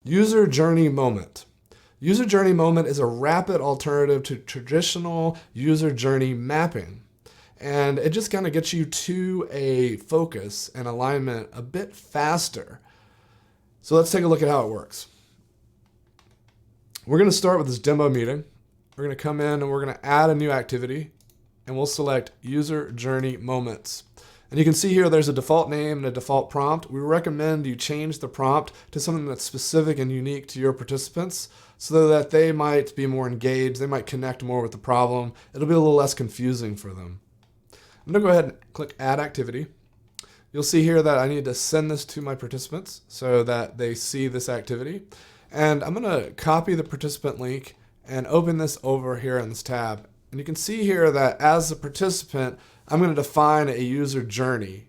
User journey moment. User journey moment is a rapid alternative to traditional user journey mapping. And it just kind of gets you to a focus and alignment a bit faster. So let's take a look at how it works. We're going to start with this demo meeting. We're going to come in and we're going to add a new activity, and we'll select user journey moments. And you can see here there's a default name and a default prompt. We recommend you change the prompt to something that's specific and unique to your participants so that they might be more engaged, they might connect more with the problem. It'll be a little less confusing for them. I'm going to go ahead and click Add Activity. You'll see here that I need to send this to my participants so that they see this activity. And I'm going to copy the participant link and open this over here in this tab. And you can see here that as a participant, I'm going to define a user journey.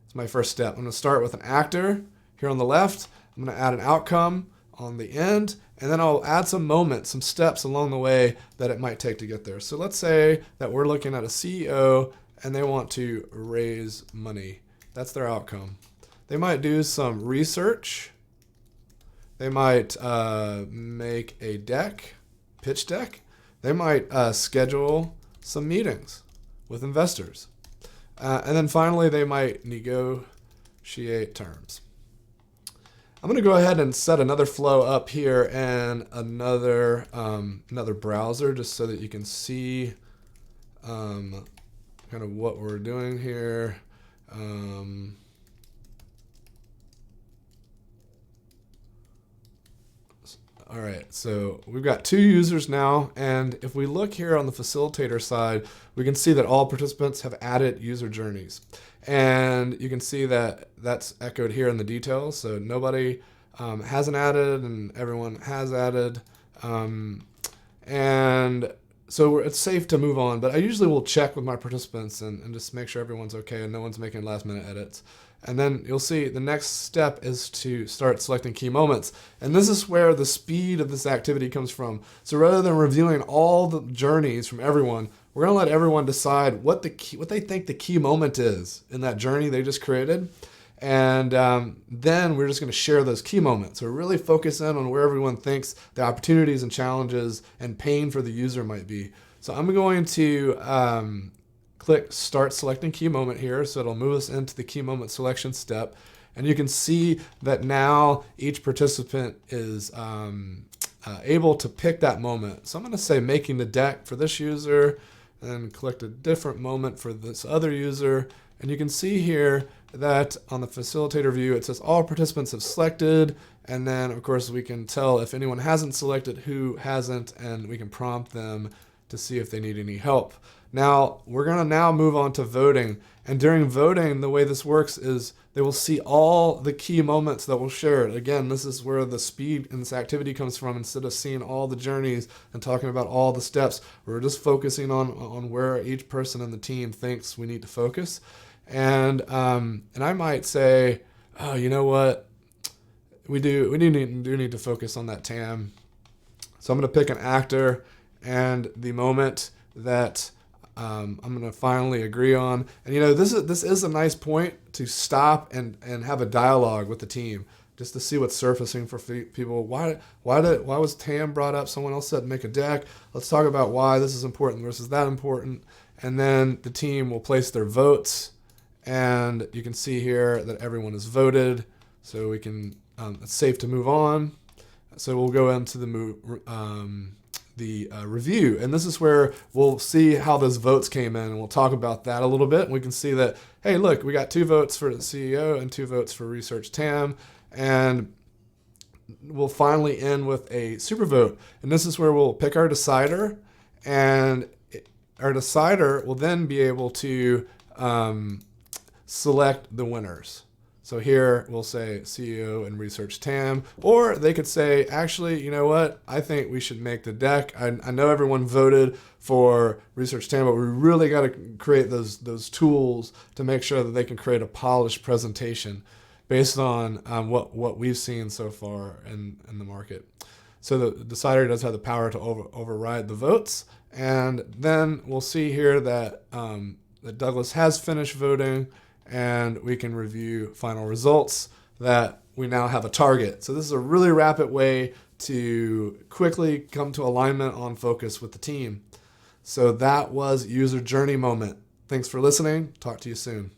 It's my first step. I'm going to start with an actor here on the left. I'm going to add an outcome on the end, and then I'll add some moments, some steps along the way that it might take to get there. So let's say that we're looking at a CEO and they want to raise money. That's their outcome. They might do some research. They might make a deck, pitch deck. They might schedule some meetings with investors. And then finally, they might negotiate terms. I'm going to go ahead and set another flow up here and another browser just so that you can see kind of what we're doing here. All right, so we've got 2 users now, and if we look here on the facilitator side, we can see that all participants have added user journeys. And you can see that that's echoed here in the details, so nobody hasn't added and everyone has added. And so it's safe to move on, but I usually will check with my participants and just make sure everyone's okay and no one's making last minute edits. And then you'll see the next step is to start selecting key moments. And this is where the speed of this activity comes from. So rather than reviewing all the journeys from everyone, we're going to let everyone decide what they think the key moment is in that journey they just created. And then we're just going to share those key moments. So really focus in on where everyone thinks the opportunities and challenges and pain for the user might be. So I'm going to click Start Selecting Key Moment here, so it'll move us into the key moment selection step. And you can see that now each participant is able to pick that moment. So I'm going to say making the deck for this user, and then click a different moment for this other user. And you can see here that on the facilitator view, it says all participants have selected. And then, of course, we can tell if anyone hasn't selected who hasn't, and we can prompt them to see if they need any help. Now, we're going to now move on to voting. And during voting, the way this works is they will see all the key moments that we'll share. Again, this is where the speed in this activity comes from. Instead of seeing all the journeys and talking about all the steps, we're just focusing on where each person in the team thinks we need to focus. And I might say, oh, you know what? We do need to focus on that TAM. So I'm going to pick an actor and the moment that I'm going to finally agree on. And you know, this is a nice point to stop and have a dialogue with the team, just to see what's surfacing for people. Why was TAM brought up? Someone else said make a deck. Let's talk about why this is important versus that important. And then the team will place their votes. And you can see here that everyone has voted. So we can, it's safe to move on. So we'll go into the review. And this is where we'll see how those votes came in, and we'll talk about that a little bit. And we can see that, hey, look, we got 2 votes for the CEO and 2 votes for Research TAM. And we'll finally end with a super vote. And this is where we'll pick our decider, and our decider will then be able to select the winners. So here we'll say CEO and Research TAM, or they could say, actually, you know what? I think we should make the deck. I know everyone voted for Research TAM, but we really got to create those tools to make sure that they can create a polished presentation based on what we've seen so far in the market. So the decider does have the power to override the votes. And then we'll see here that Douglas has finished voting, and we can review final results that we now have a target. So this is a really rapid way to quickly come to alignment on focus with the team. So that was user journey moment. Thanks for listening. Talk to you soon.